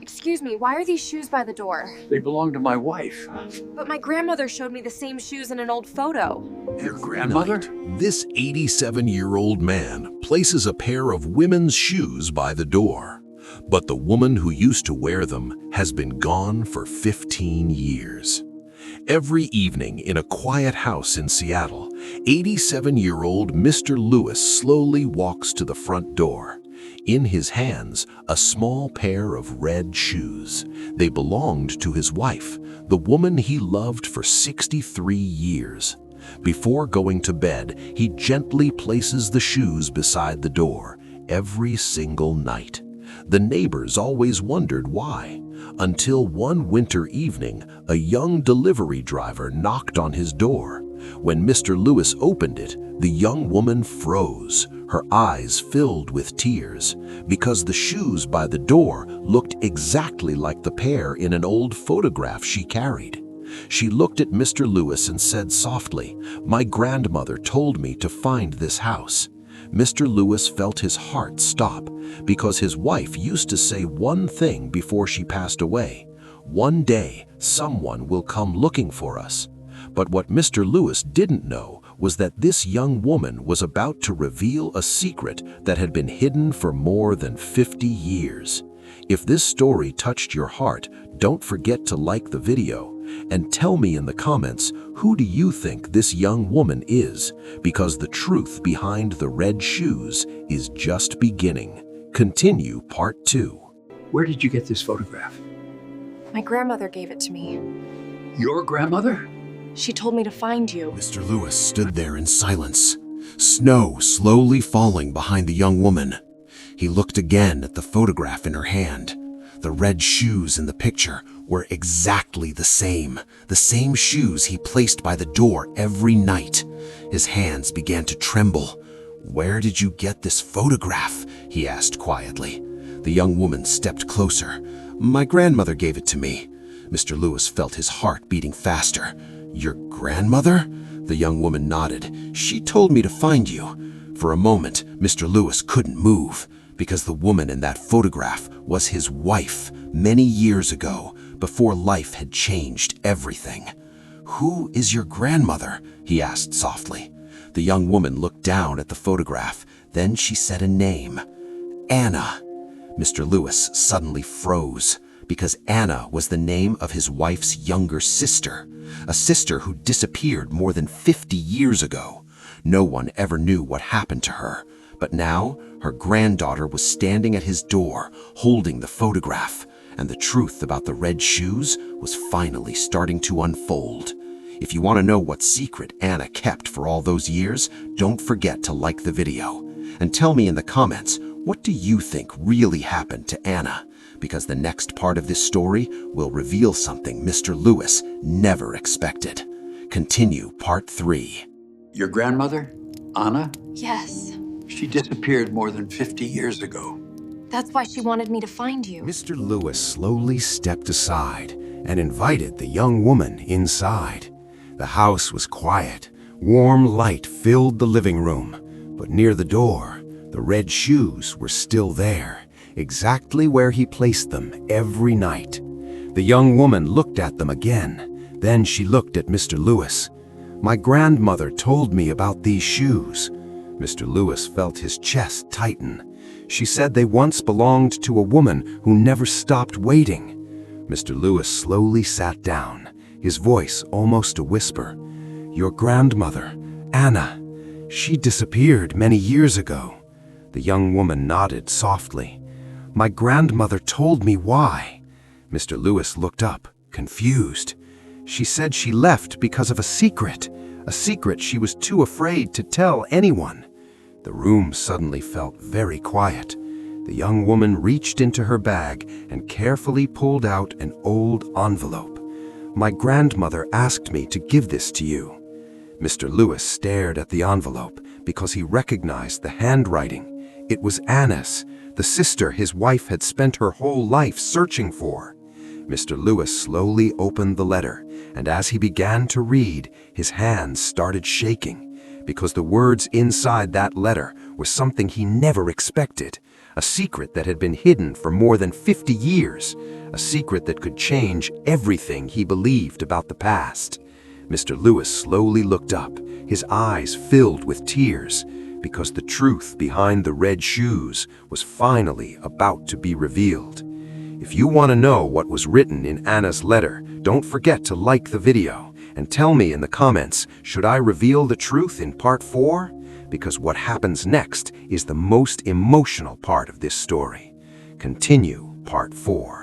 Excuse me, why are these shoes by the door? They belong to my wife. But my grandmother showed me the same shoes in an old photo. Your grandmother? This 87-year-old man places a pair of women's shoes by the door, but the woman who used to wear them has been gone for 15 years. Every evening in a quiet house in Seattle, 87-year-old Mr. Lewis slowly walks to the front door. In his hands, a small pair of red shoes. They belonged to his wife, the woman he loved for 63 years. Before going to bed, he gently places the shoes beside the door every single night. The neighbors always wondered why, until one winter evening, a young delivery driver knocked on his door. When Mr. Lewis opened it, the young woman froze, her eyes filled with tears, because the shoes by the door looked exactly like the pair in an old photograph she carried. She looked at Mr. Lewis and said softly, "My grandmother told me to find this house." Mr. Lewis felt his heart stop, because his wife used to say one thing before she passed away: "One day, someone will come looking for us." But what Mr. Lewis didn't know was that this young woman was about to reveal a secret that had been hidden for more than 50 years. If this story touched your heart, don't forget to like the video and tell me in the comments, who do you think this young woman is? Because the truth behind the red shoes is just beginning. Continue part 2. Where did you get this photograph? My grandmother gave it to me. Your grandmother? She told me to find you. Mr. Lewis stood there in silence, snow slowly falling behind the young woman. He looked again at the photograph in her hand. The red shoes in the picture were exactly the same shoes he placed by the door every night. His hands began to tremble. "Where did you get this photograph?" he asked quietly. The young woman stepped closer. "My grandmother gave it to me." Mr. Lewis felt his heart beating faster. "Your grandmother?" The young woman nodded. "She told me to find you." For a moment, Mr. Lewis couldn't move, because the woman in that photograph was his wife many years ago, before life had changed everything. "Who is your grandmother?" he asked softly. The young woman looked down at the photograph. Then she said a name. "Anna." Mr. Lewis suddenly froze, because Anna was the name of his wife's younger sister, a sister who disappeared more than 50 years ago. No one ever knew what happened to her, but now her granddaughter was standing at his door, holding the photograph, and the truth about the red shoes was finally starting to unfold. If you want to know what secret Anna kept for all those years, don't forget to like the video. And tell me in the comments, what do you think really happened to Anna? Because the next part of this story will reveal something Mr. Lewis never expected. Continue part 3. Your grandmother? Anna? Yes. She disappeared more than 50 years ago. That's why she wanted me to find you. Mr. Lewis slowly stepped aside and invited the young woman inside. The house was quiet. Warm light filled the living room, but near the door, the red shoes were still there, exactly where he placed them every night. The young woman looked at them again. Then she looked at Mr. Lewis. "My grandmother told me about these shoes." Mr. Lewis felt his chest tighten. "She said they once belonged to a woman who never stopped waiting." Mr. Lewis slowly sat down, his voice almost a whisper. "Your grandmother, Anna, she disappeared many years ago." The young woman nodded softly. "My grandmother told me why." Mr. Lewis looked up, confused. "She said she left because of a secret she was too afraid to tell anyone." The room suddenly felt very quiet. The young woman reached into her bag and carefully pulled out an old envelope. "My grandmother asked me to give this to you." Mr. Lewis stared at the envelope because he recognized the handwriting. It was Anna's, the sister his wife had spent her whole life searching for. Mr. Lewis slowly opened the letter, and as he began to read, his hands started shaking, because the words inside that letter were something he never expected. a secret that had been hidden for more than 50 years, a secret that could change everything he believed about the past. Mr. Lewis slowly looked up, his eyes filled with tears, because the truth behind the red shoes was finally about to be revealed. If you want to know what was written in Anna's letter, don't forget to like the video and tell me in the comments, should I reveal the truth in part 4? Because what happens next is the most emotional part of this story. Continue part 4.